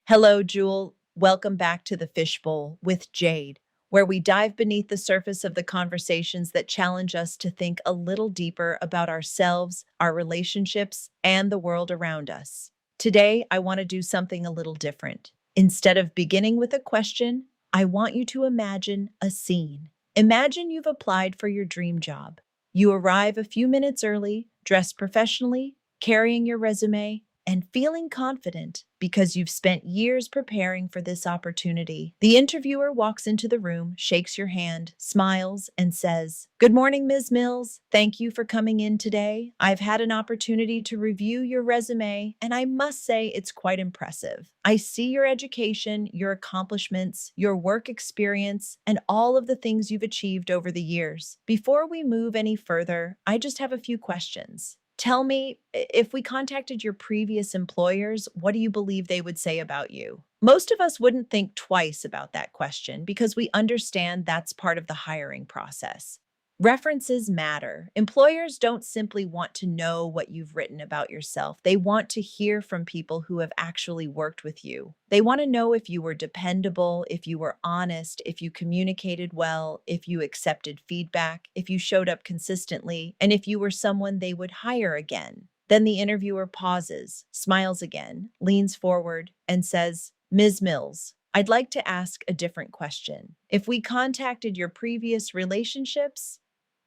Hello, Jewel. Welcome back to the Fishbowl with Jade, where we dive beneath the surface of the conversations that challenge us to think a little deeper about ourselves, our relationships, and the world around us. Today, I want to do something a little different. Instead of beginning with a question, I want you to imagine a scene. Imagine you've applied for your dream job. You arrive a few minutes early, dressed professionally, carrying your resume, and feeling confident because you've spent years preparing for this opportunity. The interviewer walks into the room, shakes your hand, smiles, and says, "Good morning, Ms. Mills. Thank you for coming in today. I've had an opportunity to review your resume, and I must say it's quite impressive. I see your education, your accomplishments, your work experience, and all of the things you've achieved over the years. Before we move any further, I just have a few questions. Tell me, if we contacted your previous employers, what do you believe they would say about you?" Most of us wouldn't think twice about that question because we understand that's part of the hiring process. References matter. Employers don't simply want to know what you've written about yourself. They want to hear from people who have actually worked with you. They want to know if you were dependable, if you were honest, if you communicated well, if you accepted feedback, if you showed up consistently, and if you were someone they would hire again. Then the interviewer pauses, smiles again, leans forward, and says, "Ms. Mills, I'd like to ask a different question. If we contacted your previous relationships,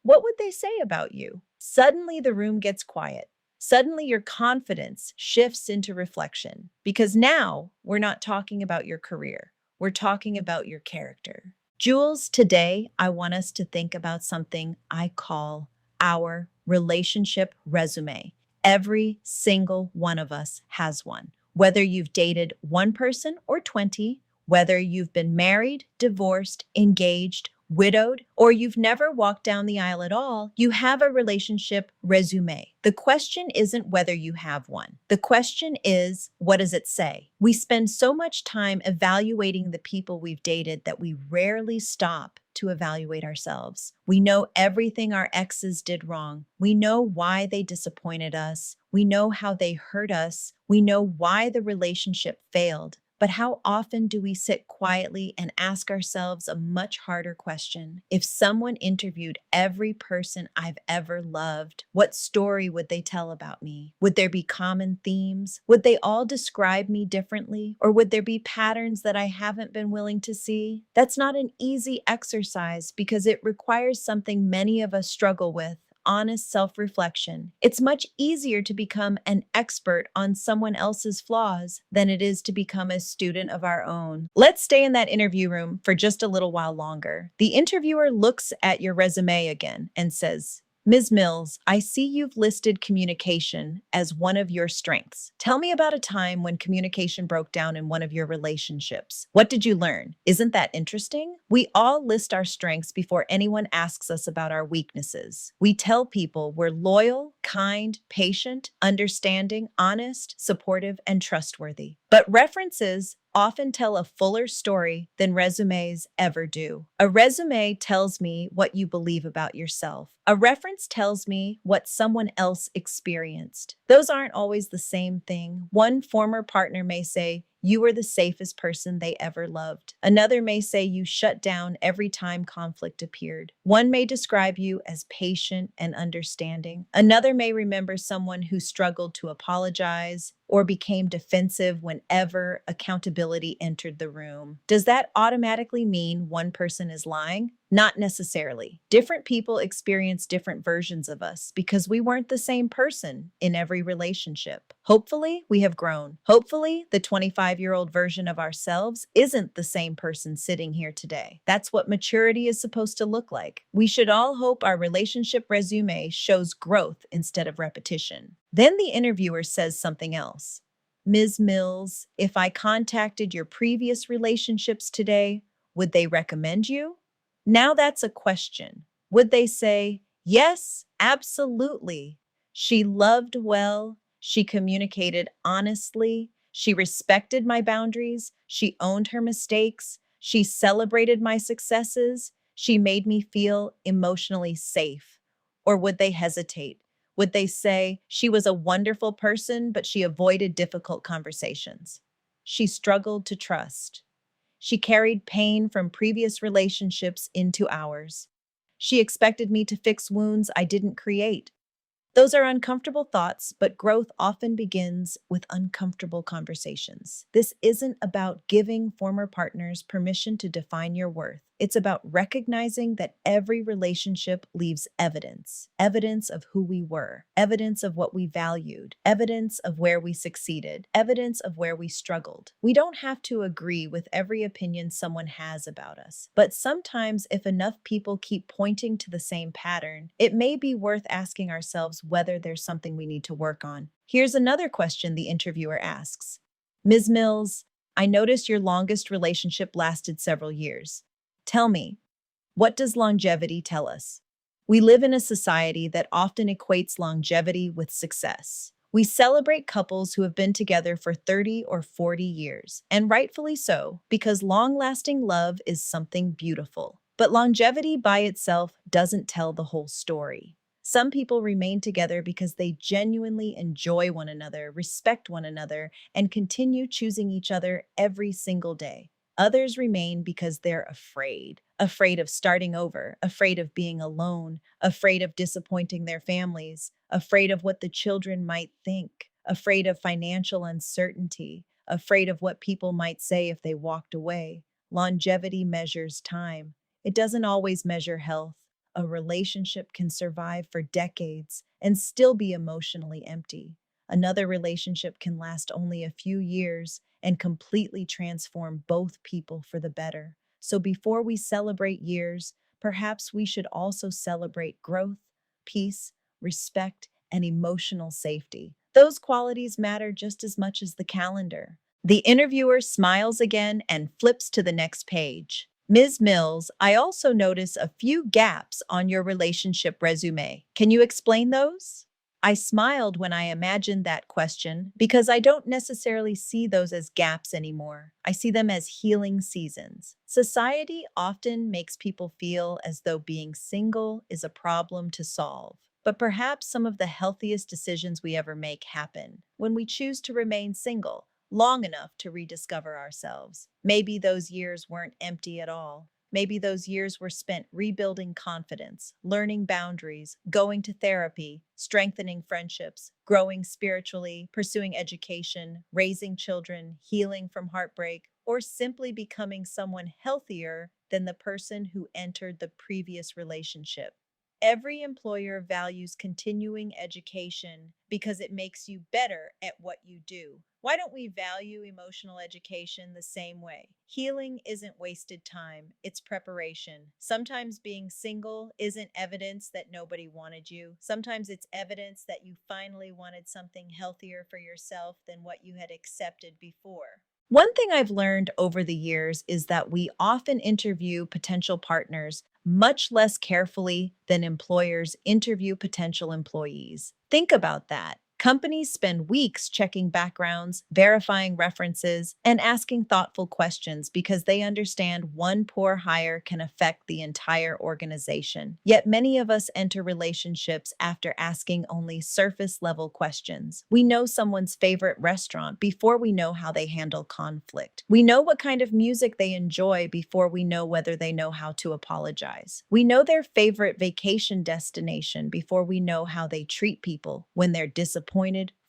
what would they say about you?" Suddenly, the room gets quiet. Suddenly, your confidence shifts into reflection because now we're not talking about your career. We're talking about your character. Jules, today I want us to think about something I call our relationship resume. Every single one of us has one. Whether you've dated one person or 20, whether you've been married, divorced, engaged, widowed, or you've never walked down the aisle at all, you have a relationship resume. The question isn't whether you have one. The question is, what does it say? We spend so much time evaluating the people we've dated that we rarely stop to evaluate ourselves. We know everything our exes did wrong. We know why they disappointed us. We know how they hurt us. We know why the relationship failed. But how often do we sit quietly and ask ourselves a much harder question? If someone interviewed every person I've ever loved, what story would they tell about me? Would there be common themes? Would they all describe me differently? Or would there be patterns that I haven't been willing to see? That's not an easy exercise because it requires something many of us struggle with: honest self-reflection. It's much easier to become an expert on someone else's flaws than it is to become a student of our own. Let's stay in that interview room for just a little while longer. The interviewer looks at your resume again and says, "Ms. Mills, I see you've listed communication as one of your strengths. Tell me about a time when communication broke down in one of your relationships. What did you learn? Isn't that interesting?" We all list our strengths before anyone asks us about our weaknesses. We tell people we're loyal, kind, patient, understanding, honest, supportive, and trustworthy. But references often tell a fuller story than resumes ever do. A resume tells me what you believe about yourself. A reference tells me what someone else experienced. Those aren't always the same thing. One former partner may say, "You were the safest person they ever loved." Another may say you shut down every time conflict appeared. One may describe you as patient and understanding. Another may remember someone who struggled to apologize or became defensive whenever accountability entered the room. Does that automatically mean one person is lying? Not necessarily. Different people experience different versions of us because we weren't the same person in every relationship. Hopefully, we have grown. Hopefully, the 25-year-old version of ourselves isn't the same person sitting here today. That's what maturity is supposed to look like. We should all hope our relationship resume shows growth instead of repetition. Then the interviewer says something else. "Ms. Mills, if I contacted your previous relationships today, would they recommend you?" Now that's a question. Would they say, "Yes, absolutely. She loved well. She communicated honestly. She respected my boundaries. She owned her mistakes. She celebrated my successes. She made me feel emotionally safe"? Or would they hesitate? Would they say, "She was a wonderful person, but she avoided difficult conversations"? She struggled to trust. She carried pain from previous relationships into ours. She expected me to fix wounds I didn't create. Those are uncomfortable thoughts, but growth often begins with uncomfortable conversations. This isn't about giving former partners permission to define your worth. It's about recognizing that every relationship leaves evidence, evidence of who we were, evidence of what we valued, evidence of where we succeeded, evidence of where we struggled. We don't have to agree with every opinion someone has about us, but sometimes if enough people keep pointing to the same pattern, it may be worth asking ourselves whether there's something we need to work on. Here's another question the interviewer asks. Ms. Mills, I noticed your longest relationship lasted several years. Tell me, what does longevity tell us? We live in a society that often equates longevity with success. We celebrate couples who have been together for 30 or 40 years, and rightfully so, because long-lasting love is something beautiful. But longevity by itself doesn't tell the whole story. Some people remain together because they genuinely enjoy one another, respect one another, and continue choosing each other every single day. Others remain because they're afraid of starting over, afraid of being alone, afraid of disappointing their families, afraid of what the children might think, afraid of financial uncertainty, afraid of what people might say if they walked away. Longevity measures time. It doesn't always measure health. A relationship can survive for decades and still be emotionally empty. Another relationship can last only a few years and completely transform both people for the better. So before we celebrate years, perhaps we should also celebrate growth, peace, respect, and emotional safety. Those qualities matter just as much as the calendar. The interviewer smiles again and flips to the next page. Ms. Mills, I also notice a few gaps on your relationship resume. Can you explain those? I smiled when I imagined that question because I don't necessarily see those as gaps anymore. I see them as healing seasons. Society often makes people feel as though being single is a problem to solve. But perhaps some of the healthiest decisions we ever make happen when we choose to remain single long enough to rediscover ourselves. Maybe those years weren't empty at all. Maybe those years were spent rebuilding confidence, learning boundaries, going to therapy, strengthening friendships, growing spiritually, pursuing education, raising children, healing from heartbreak, or simply becoming someone healthier than the person who entered the previous relationship. Every employer values continuing education because it makes you better at what you do. Why don't we value emotional education the same way? Healing isn't wasted time, it's preparation. Sometimes being single isn't evidence that nobody wanted you. Sometimes it's evidence that you finally wanted something healthier for yourself than what you had accepted before. One thing I've learned over the years is that we often interview potential partners much less carefully than employers interview potential employees. Think about that. Companies spend weeks checking backgrounds, verifying references, and asking thoughtful questions because they understand one poor hire can affect the entire organization. Yet many of us enter relationships after asking only surface level questions. We know someone's favorite restaurant before we know how they handle conflict. We know what kind of music they enjoy before we know whether they know how to apologize. We know their favorite vacation destination before we know how they treat people when they're disappointed,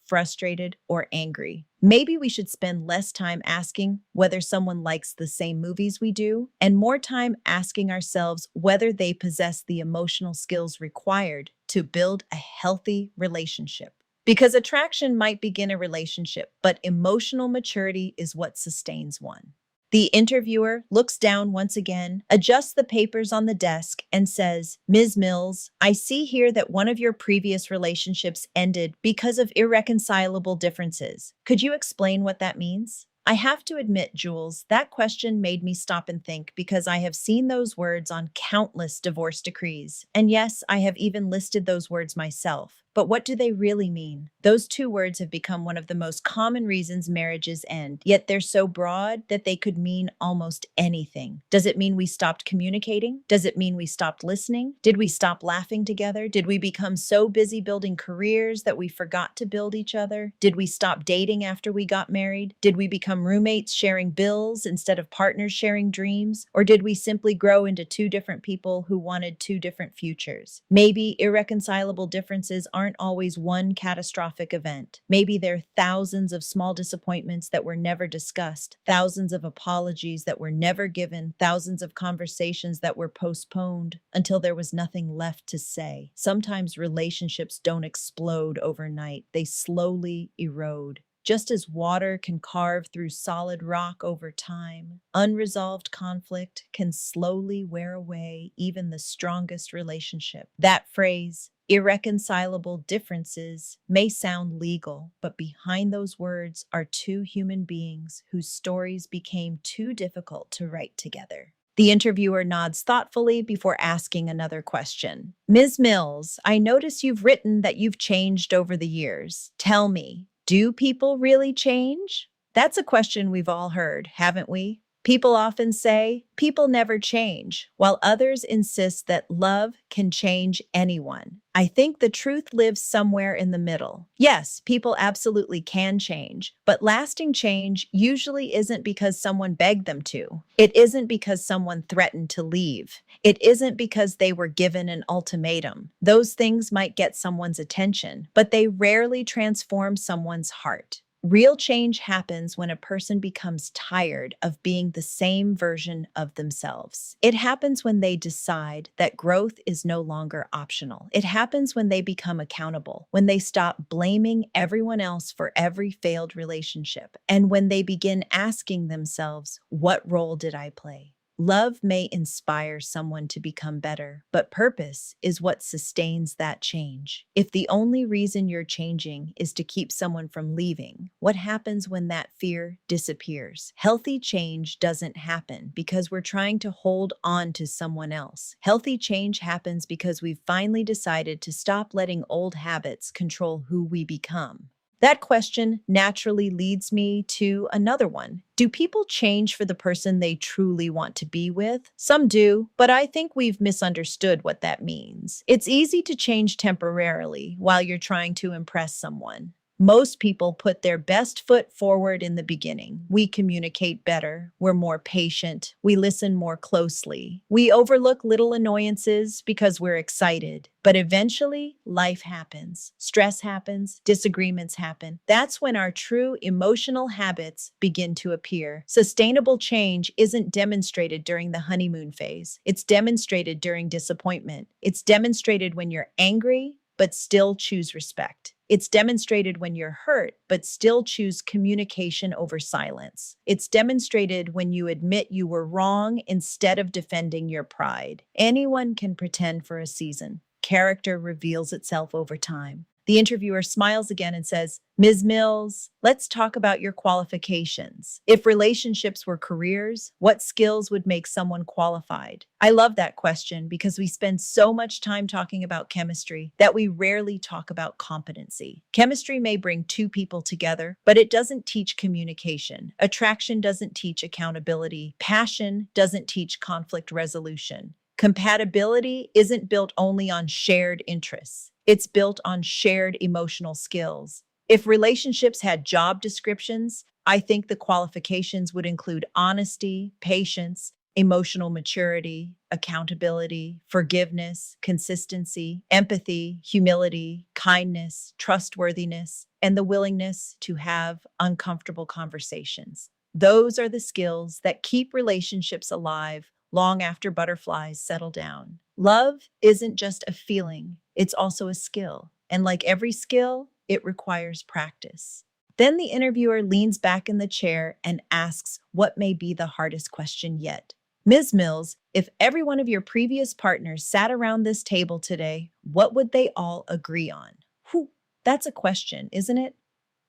frustrated, or angry. Maybe we should spend less time asking whether someone likes the same movies we do, and more time asking ourselves whether they possess the emotional skills required to build a healthy relationship. Because attraction might begin a relationship, but emotional maturity is what sustains one. The interviewer looks down once again, adjusts the papers on the desk, and says, Ms. Mills, I see here that one of your previous relationships ended because of irreconcilable differences. Could you explain what that means? I have to admit, Jules, that question made me stop and think because I have seen those words on countless divorce decrees. And yes, I have even listed those words myself. But what do they really mean? Those two words have become one of the most common reasons marriages end, yet they're so broad that they could mean almost anything. Does it mean we stopped communicating? Does it mean we stopped listening? Did we stop laughing together? Did we become so busy building careers that we forgot to build each other? Did we stop dating after we got married? Did we become roommates sharing bills instead of partners sharing dreams? Or did we simply grow into two different people who wanted two different futures? Maybe irreconcilable differences aren't always one catastrophic event. Maybe they're thousands of small disappointments that were never discussed, thousands of apologies that were never given, thousands of conversations that were postponed until there was nothing left to say. Sometimes relationships don't explode overnight, they slowly erode. Just as water can carve through solid rock over time, unresolved conflict can slowly wear away even the strongest relationship. That phrase, irreconcilable differences, may sound legal, but behind those words are two human beings whose stories became too difficult to write together. The interviewer nods thoughtfully before asking another question. Ms. Mills, I notice you've written that you've changed over the years. Tell me, do people really change? That's a question we've all heard, haven't we? People often say, people never change, while others insist that love can change anyone. I think the truth lives somewhere in the middle. Yes, people absolutely can change, but lasting change usually isn't because someone begged them to. It isn't because someone threatened to leave. It isn't because they were given an ultimatum. Those things might get someone's attention, but they rarely transform someone's heart. Real change happens when a person becomes tired of being the same version of themselves. It happens when they decide that growth is no longer optional. It happens when they become accountable, when they stop blaming everyone else for every failed relationship, and when they begin asking themselves, what role did I play? Love may inspire someone to become better, but purpose is what sustains that change. If the only reason you're changing is to keep someone from leaving, what happens when that fear disappears? Healthy change doesn't happen because we're trying to hold on to someone else. Healthy change happens because we've finally decided to stop letting old habits control who we become. That question naturally leads me to another one. Do people change for the person they truly want to be with? Some do, but I think we've misunderstood what that means. It's easy to change temporarily while you're trying to impress someone. Most people put their best foot forward in the beginning. We communicate better, we're more patient, we listen more closely. We overlook little annoyances because we're excited. But eventually, life happens. Stress happens, disagreements happen. That's when our true emotional habits begin to appear. Sustainable change isn't demonstrated during the honeymoon phase. It's demonstrated during disappointment. It's demonstrated when you're angry, but still choose respect. It's demonstrated when you're hurt, but still choose communication over silence. It's demonstrated when you admit you were wrong instead of defending your pride. Anyone can pretend for a season. Character reveals itself over time. The interviewer smiles again and says, Ms. Mills, let's talk about your qualifications. If relationships were careers, what skills would make someone qualified? I love that question because we spend so much time talking about chemistry that we rarely talk about competency. Chemistry may bring two people together, but it doesn't teach communication. Attraction doesn't teach accountability. Passion doesn't teach conflict resolution. Compatibility isn't built only on shared interests. It's built on shared emotional skills. If relationships had job descriptions, I think the qualifications would include honesty, patience, emotional maturity, accountability, forgiveness, consistency, empathy, humility, kindness, trustworthiness, and the willingness to have uncomfortable conversations. Those are the skills that keep relationships alive long after butterflies settle down. Love isn't just a feeling, it's also a skill. And like every skill, it requires practice. Then the interviewer leans back in the chair and asks what may be the hardest question yet. Ms. Mills, if every one of your previous partners sat around this table today, what would they all agree on? Whew, that's a question, isn't it?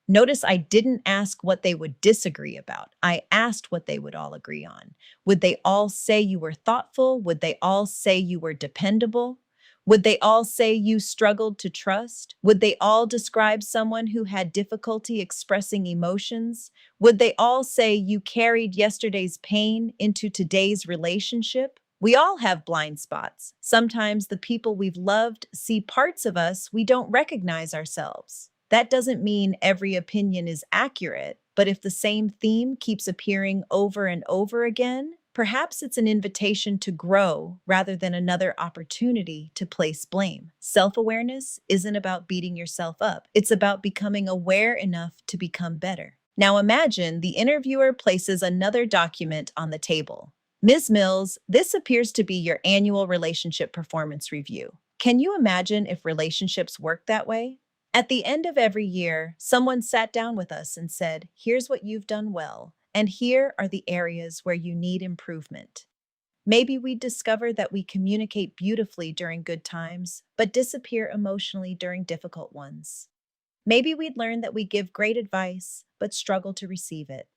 Notice I didn't ask what they would disagree about. I asked what they would all agree on. Would they all say you were thoughtful? Would they all say you were dependable? Would they all say you struggled to trust? Would they all describe someone who had difficulty expressing emotions? Would they all say you carried yesterday's pain into today's relationship? We all have blind spots. Sometimes the people we've loved see parts of us we don't recognize ourselves. That doesn't mean every opinion is accurate, but if the same theme keeps appearing over and over again, perhaps it's an invitation to grow rather than another opportunity to place blame. Self awareness isn't about beating yourself up, it's about becoming aware enough to become better. Now imagine the interviewer places another document on the table. Ms. Mills, this appears to be your annual relationship performance review. Can you imagine if relationships worked that way? At the end of every year, someone sat down with us and said, "Here's what you've done well, and here are the areas where you need improvement." Maybe we discover that we communicate beautifully during good times, but disappear emotionally during difficult ones. Maybe we'd learn that we give great advice, but struggle to receive it.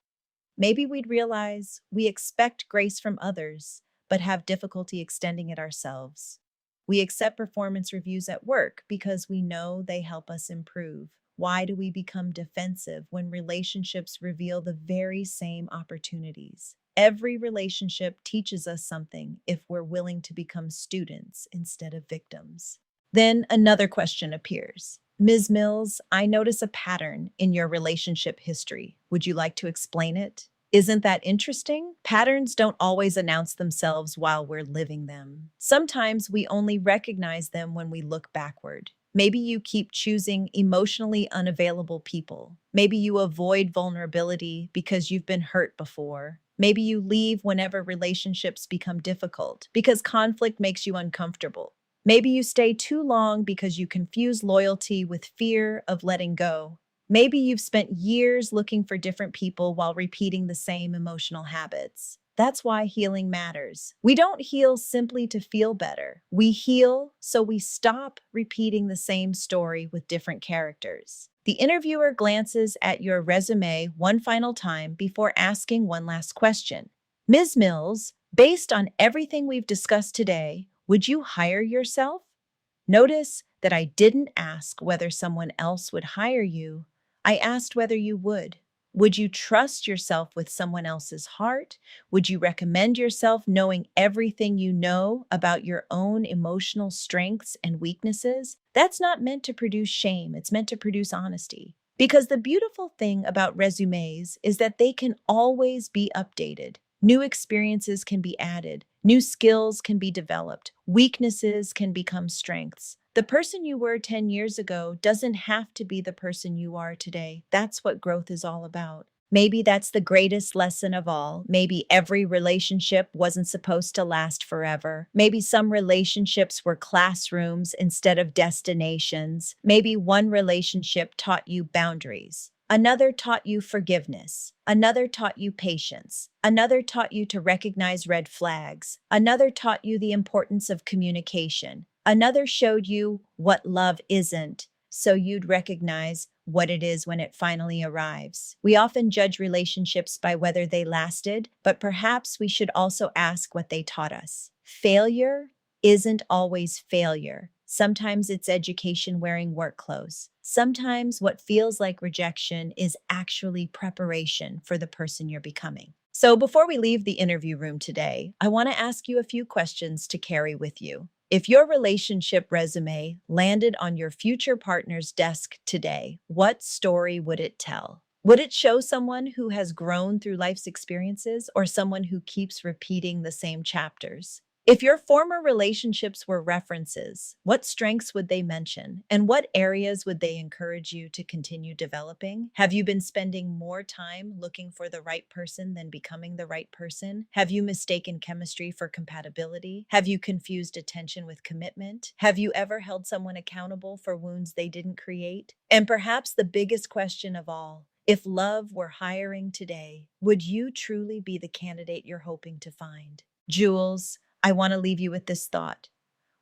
Maybe we'd realize we expect grace from others, but have difficulty extending it ourselves. We accept performance reviews at work because we know they help us improve. Why do we become defensive when relationships reveal the very same opportunities? Every relationship teaches us something if we're willing to become students instead of victims. Then another question appears. Ms. Mills, I notice a pattern in your relationship history. Would you like to explain it? Isn't that interesting? Patterns don't always announce themselves while we're living them. Sometimes we only recognize them when we look backward. Maybe you keep choosing emotionally unavailable people. Maybe you avoid vulnerability because you've been hurt before. Maybe you leave whenever relationships become difficult because conflict makes you uncomfortable. Maybe you stay too long because you confuse loyalty with fear of letting go. Maybe you've spent years looking for different people while repeating the same emotional habits. That's why healing matters. We don't heal simply to feel better. We heal so we stop repeating the same story with different characters. The interviewer glances at your resume one final time before asking one last question. Ms. Mills, based on everything we've discussed today, would you hire yourself? Notice that I didn't ask whether someone else would hire you. I asked whether you would. Would you trust yourself with someone else's heart? Would you recommend yourself knowing everything you know about your own emotional strengths and weaknesses? That's not meant to produce shame, it's meant to produce honesty. Because the beautiful thing about resumes is that they can always be updated. New experiences can be added, new skills can be developed, weaknesses can become strengths. The person you were 10 years ago doesn't have to be the person you are today. That's what growth is all about. Maybe that's the greatest lesson of all. Maybe every relationship wasn't supposed to last forever. Maybe some relationships were classrooms instead of destinations. Maybe one relationship taught you boundaries. Another taught you forgiveness. Another taught you patience. Another taught you to recognize red flags. Another taught you the importance of communication. Another showed you what love isn't, so you'd recognize what it is when it finally arrives. We often judge relationships by whether they lasted, but perhaps we should also ask what they taught us. Failure isn't always failure. Sometimes it's education wearing work clothes. Sometimes what feels like rejection is actually preparation for the person you're becoming. So before we leave the interview room today, I want to ask you a few questions to carry with you. If your relationship resume landed on your future partner's desk today, what story would it tell? Would it show someone who has grown through life's experiences or someone who keeps repeating the same chapters? If your former relationships were references, what strengths would they mention? And what areas would they encourage you to continue developing? Have you been spending more time looking for the right person than becoming the right person? Have you mistaken chemistry for compatibility? Have you confused attention with commitment? Have you ever held someone accountable for wounds they didn't create? And perhaps the biggest question of all, if love were hiring today, would you truly be the candidate you're hoping to find? Jules, I want to leave you with this thought.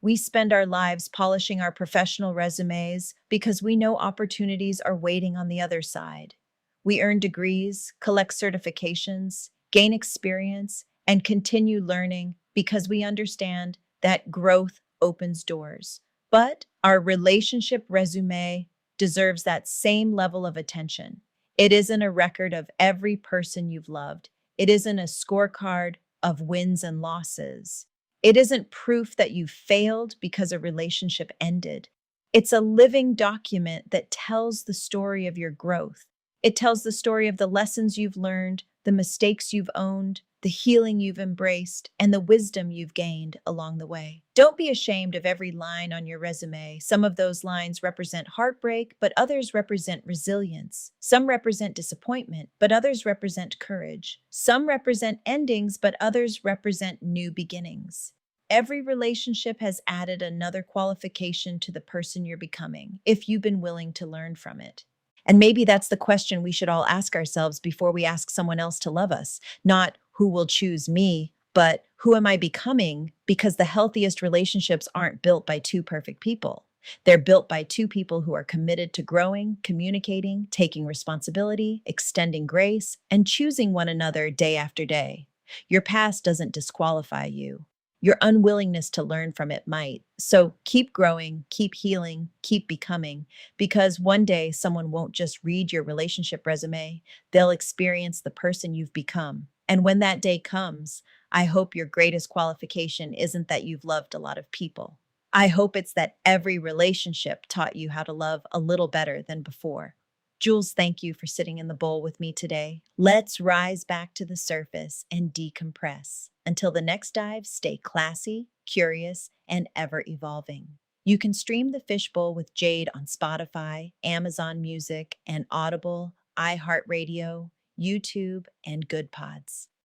We spend our lives polishing our professional resumes because we know opportunities are waiting on the other side. We earn degrees, collect certifications, gain experience, and continue learning because we understand that growth opens doors. But our relationship resume deserves that same level of attention. It isn't a record of every person you've loved. It isn't a scorecard of wins and losses. It isn't proof that you failed because a relationship ended. It's a living document that tells the story of your growth. It tells the story of the lessons you've learned, the mistakes you've owned, the healing you've embraced, and the wisdom you've gained along the way. Don't be ashamed of every line on your resume. Some of those lines represent heartbreak, but others represent resilience. Some represent disappointment, but others represent courage. Some represent endings, but others represent new beginnings. Every relationship has added another qualification to the person you're becoming, if you've been willing to learn from it. And maybe that's the question we should all ask ourselves before we ask someone else to love us. Not who will choose me, but who am I becoming? Because the healthiest relationships aren't built by two perfect people. They're built by two people who are committed to growing, communicating, taking responsibility, extending grace, and choosing one another day after day. Your past doesn't disqualify you. Your unwillingness to learn from it might. So keep growing, keep healing, keep becoming, because one day someone won't just read your relationship resume, they'll experience the person you've become. And when that day comes, I hope your greatest qualification isn't that you've loved a lot of people. I hope it's that every relationship taught you how to love a little better than before. Jules, thank you for sitting in the bowl with me today. Let's rise back to the surface and decompress. Until the next dive, stay classy, curious, and ever evolving. You can stream The Fishbowl with Jade on Spotify, Amazon Music, and Audible, iHeartRadio, YouTube, and Good Pods.